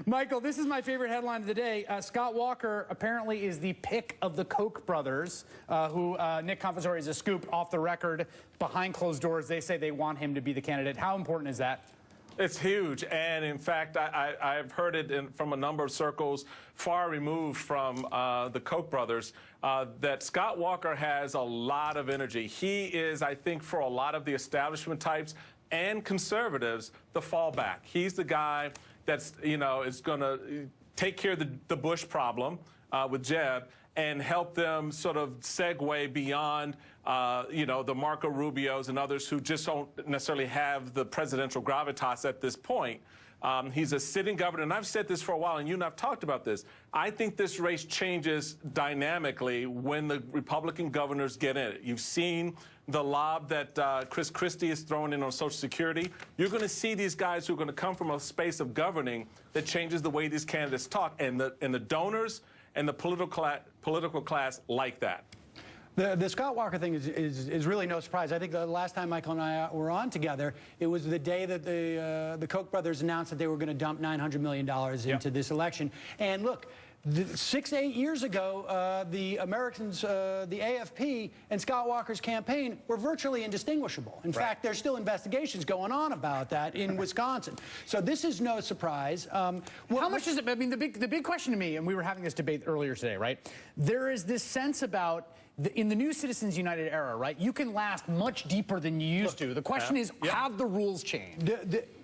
Michael, this is my favorite headline of the day. Scott Walker apparently is the pick of the Koch brothers, who Nick Confessore is a scoop off the record. Behind closed doors, they say they want him to be the candidate. How important is that? It's huge, and in fact, I've heard it from a number of circles far removed from the Koch brothers, that Scott Walker has a lot of energy. He is, I think, for a lot of the establishment types and conservatives, the fallback. He's the guy that's, is going to take care of the Bush problem with Jeb and help them sort of segue beyond, the Marco Rubios and others who just don't necessarily have the presidential gravitas at this point. He's a sitting governor, and I've said this for a while, and you and I've talked about this. I think this race changes dynamically when the Republican governors get in it. You've seen the lob that Chris Christie is throwing in on Social Security. You're going to see these guys who are going to come from a space of governing that changes the way these candidates talk, and the donors and the political class like that. The Scott Walker thing is really no surprise. I think the last time Michael and I were on together, it was the day that the Koch brothers announced that they were going to dump $900 million into this election. And look, 6 to 8 years ago, the Americans, the AFP and Scott Walker's campaign were virtually indistinguishable. In fact, there's still investigations going on about that in Wisconsin. So this is no surprise. How much is it? I mean, the big question to me, and we were having this debate earlier today, right? There is this sense about in the new Citizens United era, right? You can last much deeper than you used to. The question is, have the rules changed?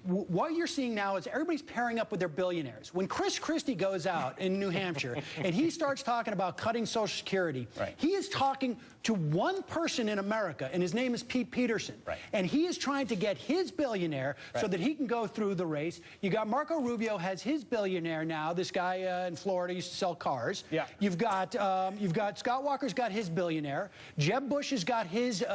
What you're seeing now is everybody's pairing up with their billionaires. When Chris Christie goes out in New Hampshire and he starts talking about cutting Social Security, he is talking to one person in America, and his name is Pete Peterson. And he is trying to get his billionaire so that he can go through the race. You got Marco Rubio has his billionaire now. This guy in Florida used to sell cars. You've got Scott Walker's got his billionaire. Jeb Bush has got his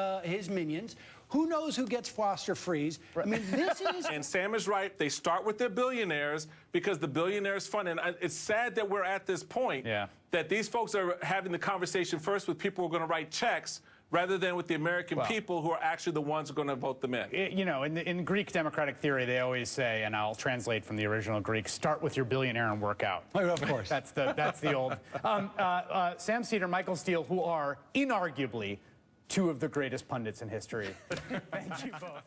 minions. Who knows who gets Foster Freeze? I mean, this is... And Sam is right. They start with their billionaires because the billionaires fund. And it's sad that we're at this point that these folks are having the conversation first with people who are going to write checks rather than with the American people who are actually the ones who are going to vote them in. In Greek democratic theory, they always say, and I'll translate from the original Greek, start with your billionaire and work out. Oh, of course. That's the old... Sam Seder, Michael Steele, who are inarguably two of the greatest pundits in history. Thank you both.